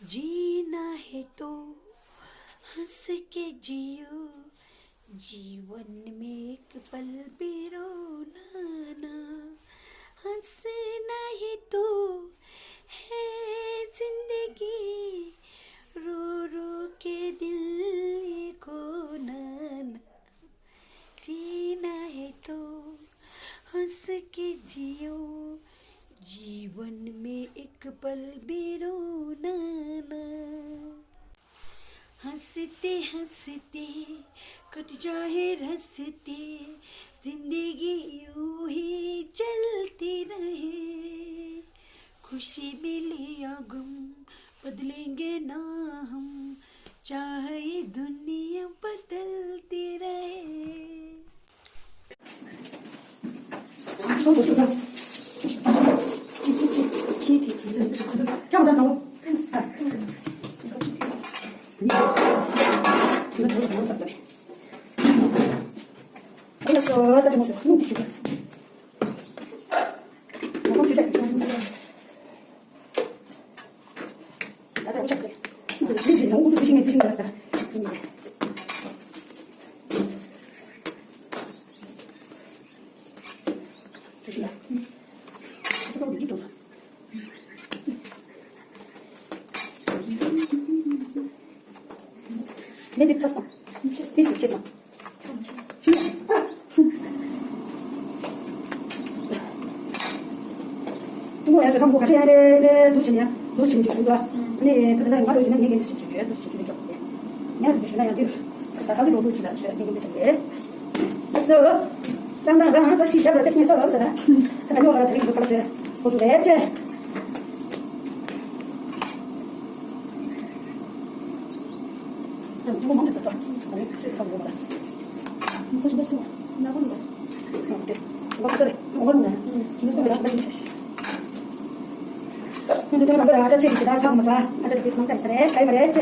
जीना है तो हंस के जियो, जीवन में एक पल भी रोना ना। हंसना ही तो है जिंदगी, रो रो के दिल ये खोना ना। जीना है तो हंस के जियो, जीवन में एक पल भी रोना ना। हंसते हंसते कट जाए रस्ते, जिंदगी यूं ही चलती रहे। खुशी मिले या गम बदलेंगे ना हम, चाहे दुनिया बदलती रहे। Не бескрасно. Честно, честно. 뭐 약간 한국 같이 해야 돼. 도시냐? 도시 이제 그거. 네, 그다음에 바로 이제 얘기해 주실 수 있어요. 도시 기능 좀. 내가 무슨 나야 되르. 그래서 하루 놓을 줄 알았어요. 이거 좀. 그래서 당당한 거 시작을 했면서 없어라. 내가 요가 드리고 그랬어요. 모두 됐지? 누구 멈췄어? 아니, 그래서 뭐 봐라. 무슨 무슨 나보는 거. 그래. 뭐 그래. 오늘은 무슨 소리야? 근데 내가 뭐라 하자 지금 다 사고 사. 아저 비스 망가 있어래. 잘 말했지.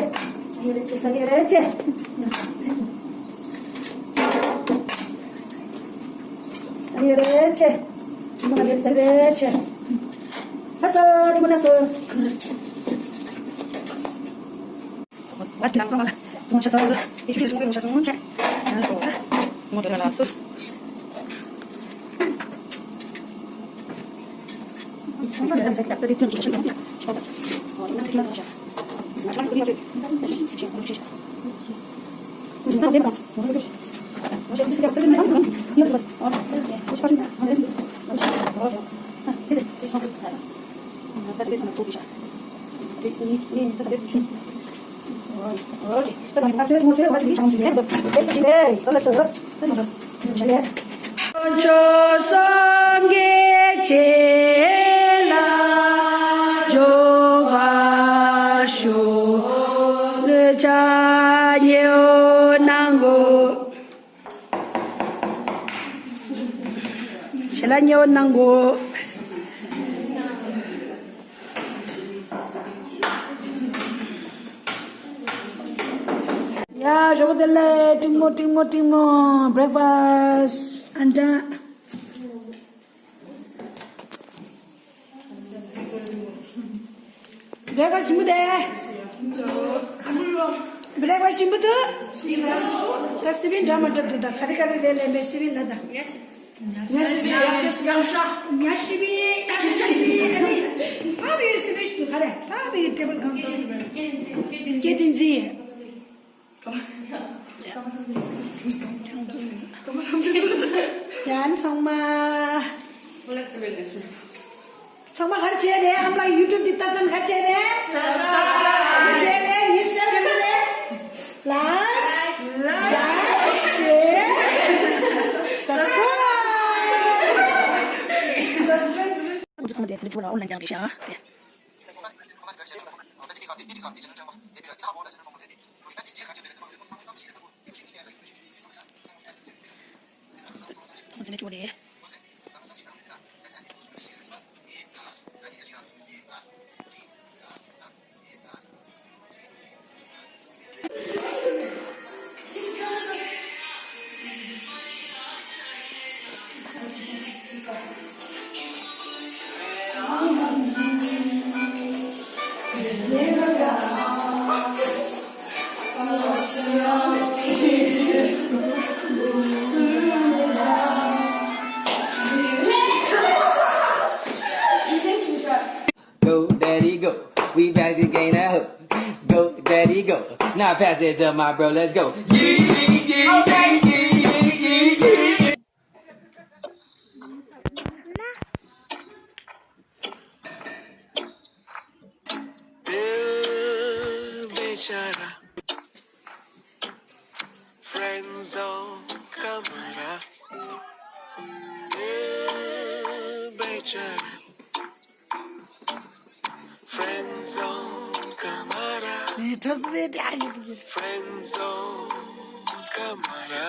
이랬지. 이랬지. 이랬지. 뭐가 됐어? 봤어. 주문했어. 맞긴 안 가봐. 뭉쳐서 이 줄을 좀 뭉쳐서 뭉쳐. 알았어. 뭐 들어라 또. 정말 내가 새끼 앞들이 좀 조심 좀 해. 줘. 이만 그냥 하자. 마지막 그림 좀. 그렇지. 그렇지. 그렇지. 나 내가 뭐 그러지? 어제 새끼 앞들이 면 안 돼. 이거 봐. 이렇게. 그렇지 가지고. 안 돼. 그렇지. 아, 이제 됐어. 나 다들 좀 보기 자. 네, 다들 좀. 어디? 그다음에 같이 뭐 제가 같이 장수해. 됐지. 떨었어. 잘해. 조성계 제라 조바쇼 스자녀 난고 제라녀 난고 야 저거들래 띵모 breakfast 앉아 breakfast 심부대 breakfast 심부대 다 시빈 드라마적도다 카리카리 렐레 메시빈 나다 야시비 바비 시비스도 가래 바비 테이블 카운터 깨든지 얀 성마 성마 같이 해야 돼. 아무나 유튜브 뒷다점 같이 해야 돼. 같이 해야 돼. 뉴스 잘 가면 돼. 라이크 쉐어 서브스크라이브 우리 가면 돼. 들어주라 온라인 장 되셔. 네. 어제 주리 내가 Go, daddy, go. We back to gain that hook. Go, daddy, go. Now pass it to my bro. Let's go. बेचारा फ्रेंड्सों का मरा बेचारा फ्रेंड्सों का मरा फ्रेंड्सों का मरा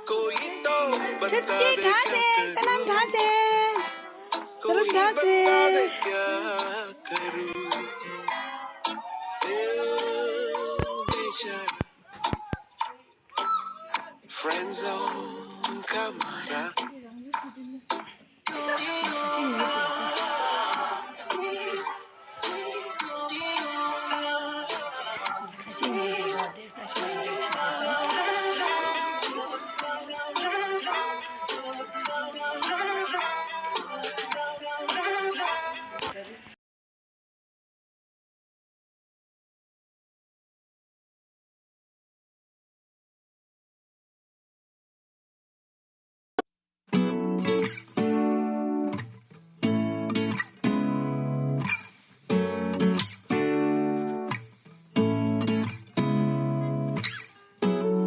कोई तो बता दे क्या करूं कोई बता दे क्या करूं बेचारा फ्रेंड्सों का मरा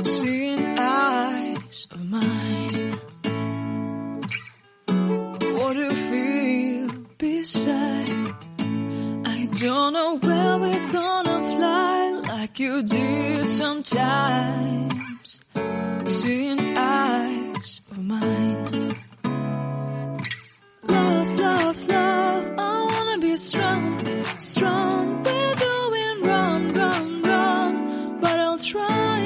Seeing eyes of mine, what do you feel beside? I don't know where we're gonna fly like you did sometimes. Seeing eyes of mine, love, love, love, I wanna be strong, strong. We're doing wrong, wrong, wrong, but I'll try